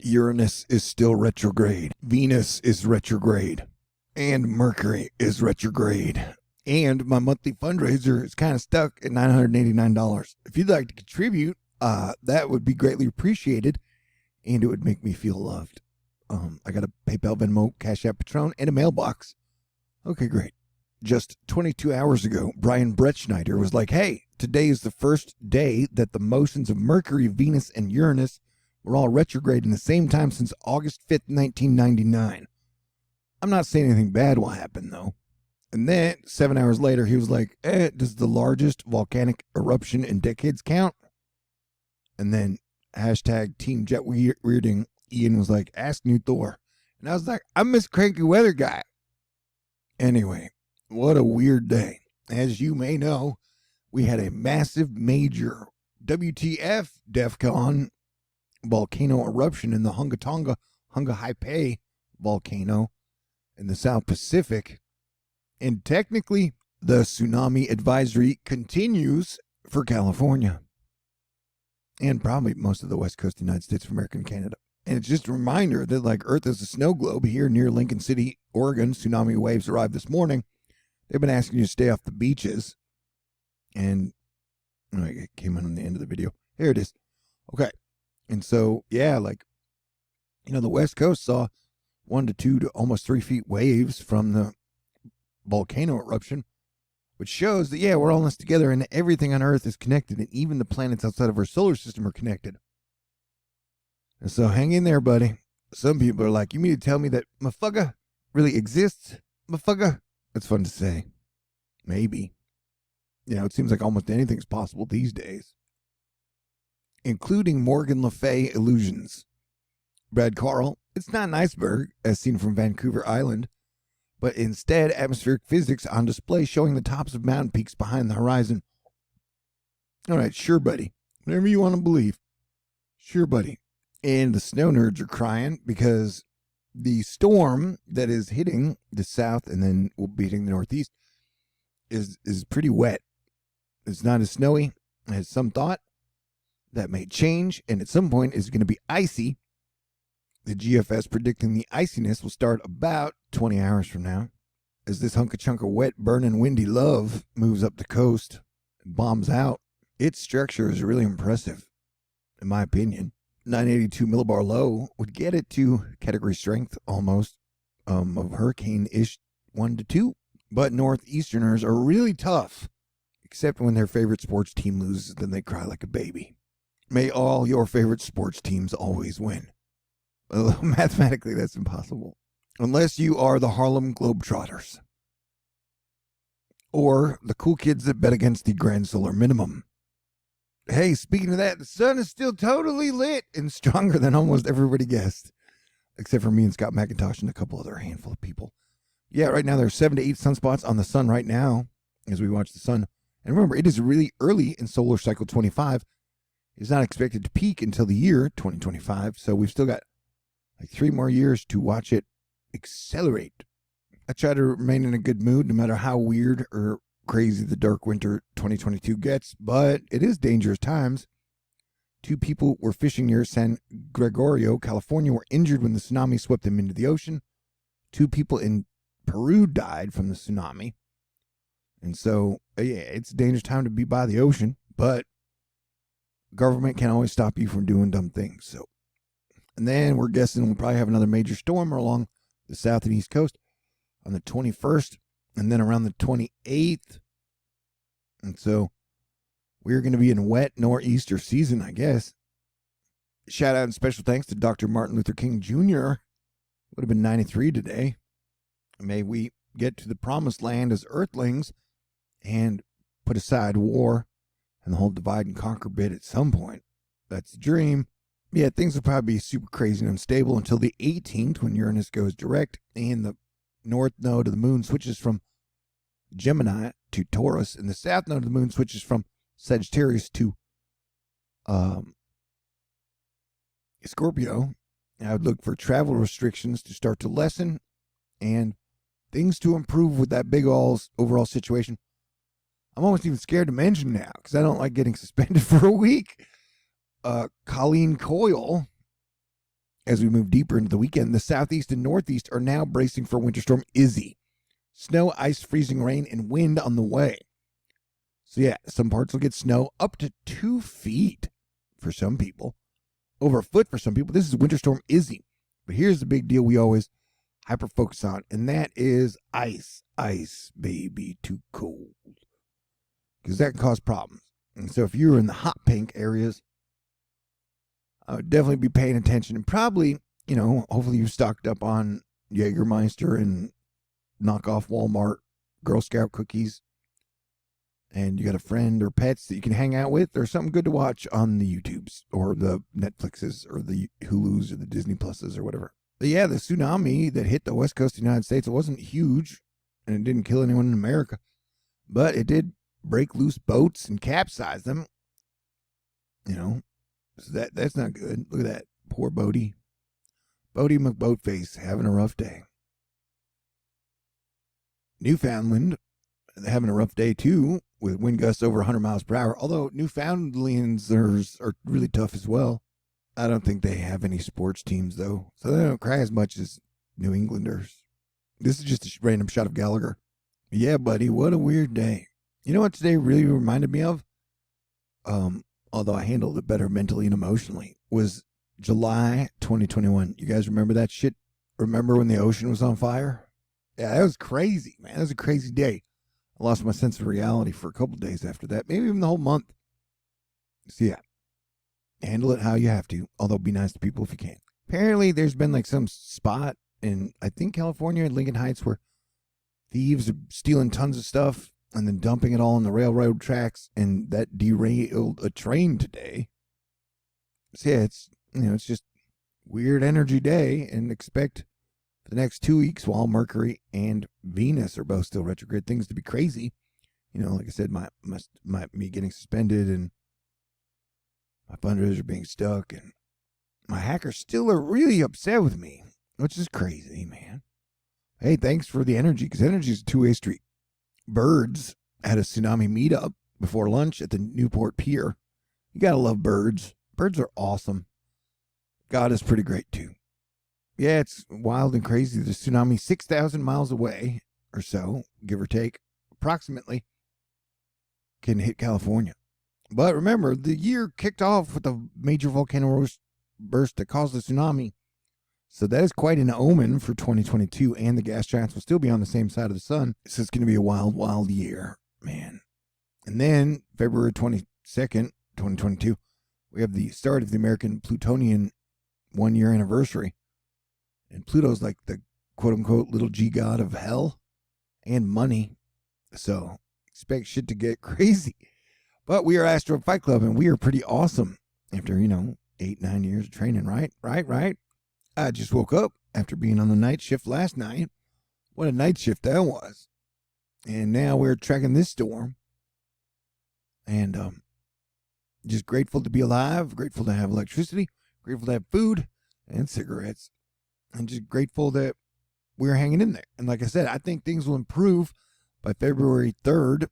Uranus is still retrograde. Venus is retrograde. And Mercury is retrograde. And my monthly fundraiser is kind of stuck at $989. If you'd like to contribute, that would be greatly appreciated, and it would make me feel loved. I got a PayPal, Venmo, CashApp, Patron, and a mailbox. Okay, great. Just 22 hours ago, Brian Brettschneider was like, hey, today is the first day that the motions of Mercury, Venus, and Uranus were all retrograde in the same time since August 5th, 1999. I'm not saying anything bad will happen, though. And then, 7 hours later, he was like, does the largest volcanic eruption in decades count? And then, hashtag Team Jet Weirding, Ian was like, ask new Thor. And I was like, I'm this cranky weather guy. Anyway, what a weird day. As you may know, we had a massive, major WTF DEFCON volcano eruption in the Hunga Haipai volcano in the South Pacific. And technically, the tsunami advisory continues for California. And probably most of the west coast of the United States of America and Canada. And it's just a reminder that, like, Earth is a snow globe. Here near Lincoln City, Oregon, tsunami waves arrived this morning. They've been asking you to stay off the beaches. And it came on the end of the video. Here it is. Okay. And so, yeah, like, the West Coast saw 1 to 2 to almost 3 feet waves from the volcano eruption, which shows that, yeah, we're all in this together and everything on Earth is connected, and even the planets outside of our solar system are connected. And so hang in there, buddy. Some people are like, you mean to tell me that motherfucker really exists? Motherfucker? That's fun to say. Maybe. It seems like almost anything's possible these days. Including Morgan Le Fay illusions. Brad Carl, it's not an iceberg, as seen from Vancouver Island, but instead atmospheric physics on display showing the tops of mountain peaks behind the horizon. All right, sure, buddy. Whatever you want to believe. Sure, buddy. And the snow nerds are crying because the storm that is hitting the south and then will be hitting the northeast is pretty wet. It's not as snowy as some thought. That may change, and at some point is going to be icy. The GFS predicting the iciness will start about 20 hours from now as this hunk of wet, burning, windy love moves up the coast and bombs out. Its structure is really impressive, in my opinion. 982 millibar low would get it to category strength almost of hurricane-ish 1 to 2. But Northeasterners are really tough, except when their favorite sports team loses, then they cry like a baby. May all your favorite sports teams always win. Well, mathematically, that's impossible. Unless you are the Harlem Globetrotters. Or the cool kids that bet against the grand solar minimum. Hey, speaking of that, the sun is still totally lit and stronger than almost everybody guessed. Except for me and Scott McIntosh and a couple other handful of people. Yeah, right now there are 7 to 8 sunspots on the sun right now as we watch the sun. And remember, it is really early in solar cycle 25. It's not expected to peak until the year 2025. So we've still got like 3 more years to watch it accelerate. I try to remain in a good mood no matter how weird or crazy the dark winter 2022 gets, but it is dangerous times. 2 people were fishing near San Gregorio, California, were injured when the tsunami swept them into the ocean. 2 people in Peru died from the tsunami. And so, yeah, it's a dangerous time to be by the ocean, but government can't always stop you from doing dumb things. So, and then we're guessing we'll probably have another major storm along the south and east coast on the 21st and then around the 28th. And so we're going to be in wet nor'easter season, I guess. Shout out and special thanks to Dr. Martin Luther King Jr. Would have been 93 today. May we get to the promised land as earthlings and put aside war and the whole divide and conquer bit at some point. That's the dream. Yeah, things will probably be super crazy and unstable until the 18th when Uranus goes direct and the north node of the moon switches from Gemini to Taurus and the south node of the moon switches from Sagittarius to Scorpio. I would look for travel restrictions to start to lessen and things to improve with that big overall situation. I'm almost even scared to mention now because I don't like getting suspended for a week. Colleen Coyle as we move deeper into the weekend, the southeast and northeast are now bracing for Winter Storm Izzy. Snow, ice, freezing rain, and wind on the way. So yeah, some parts will get snow up to 2 feet for some people. Over a foot for some people. This is Winter Storm Izzy. But here's the big deal we always hyper focus on, and that is ice. Ice, baby, too cold. Because that can cause problems. And so if you're in the hot pink areas, I would definitely be paying attention. And probably, hopefully you've stocked up on Jägermeister and knockoff Walmart Girl Scout cookies. And you got a friend or pets that you can hang out with, or something good to watch on the YouTubes or the Netflixes or the Hulus or the Disney Pluses or whatever. But yeah, the tsunami that hit the west coast of the United States, it wasn't huge and it didn't kill anyone in America, but it did break loose boats and capsize them. So that's not good. Look at that. Poor Bodie. Bodie McBoatface having a rough day. Newfoundland having a rough day too, with wind gusts over 100 miles per hour. Although Newfoundlanders are really tough as well. I don't think they have any sports teams though, so they don't cry as much as New Englanders. This is just a random shot of Gallagher. Yeah, buddy, what a weird day. You know what today really reminded me of? Although I handled it better mentally and emotionally, was July 2021. You guys remember that shit? Remember when the ocean was on fire? Yeah, that was crazy, man. That was a crazy day. I lost my sense of reality for a couple of days after that, maybe even the whole month. So yeah, handle it how you have to, although be nice to people if you can. Apparently there's been like some spot in, I think, California and Lincoln Heights where thieves are stealing tons of stuff and then dumping it all on the railroad tracks, and that derailed a train today. So yeah, it's just weird energy day, and expect the next 2 weeks, while Mercury and Venus are both still retrograde, things to be crazy. Like I said, me getting suspended and my fundraiser being stuck, and my hackers still are really upset with me, which is crazy, man. Hey, thanks for the energy, because energy is a two-way street. Birds had a tsunami meetup before lunch at the Newport Pier. You gotta love birds. Birds are awesome. God is pretty great too. Yeah, it's wild and crazy. The tsunami 6,000 miles away or so, give or take, approximately, can hit California. But remember, the year kicked off with a major volcano burst that caused the tsunami. So that is quite an omen for 2022, and the gas giants will still be on the same side of the sun. So it's going to be a wild, wild year, man. And then February 22nd, 2022, we have the start of the American Plutonian 1-year anniversary. And Pluto's like the quote-unquote little G god of hell and money. So expect shit to get crazy. But we are Astro Fight Club, and we are pretty awesome after, 8-9 years of training, right? Right. I just woke up after being on the night shift last night. What a night shift that was. And now we're tracking this storm. And just grateful to be alive, grateful to have electricity, grateful to have food and cigarettes. And just grateful that we're hanging in there. And like I said, I think things will improve by February 3rd.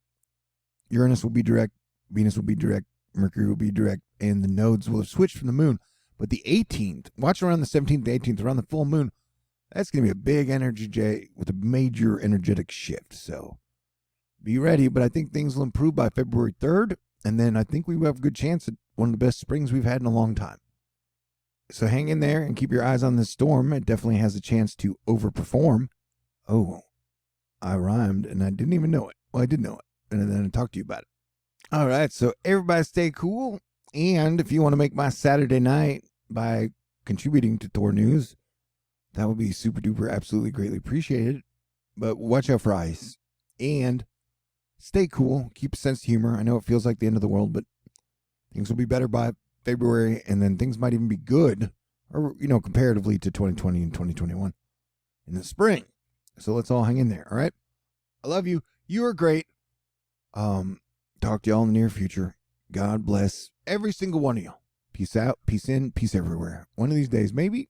Uranus will be direct, Venus will be direct, Mercury will be direct, and the nodes will have switched from the moon. But the 18th, watch around the 17th, 18th, around the full moon, that's going to be a big energy day with a major energetic shift. So be ready, but I think things will improve by February 3rd, and then I think we have a good chance at one of the best springs we've had in a long time. So hang in there and keep your eyes on this storm. It definitely has a chance to overperform. Oh, I rhymed, and I didn't even know it. Well, I did know it, and then I talked to you about it. All right, so everybody stay cool. And if you want to make my Saturday night by contributing to THORnews, that would be super duper absolutely greatly appreciated. But watch out for ice. And stay cool. Keep a sense of humor. I know it feels like the end of the world, but things will be better by February, and then things might even be good, or, comparatively to 2020 and 2021 in the spring. So let's all hang in there, all right? I love you. You are great. Talk to y'all in the near future. God bless every single one of y'all. Peace out, peace in, peace everywhere. One of these days, maybe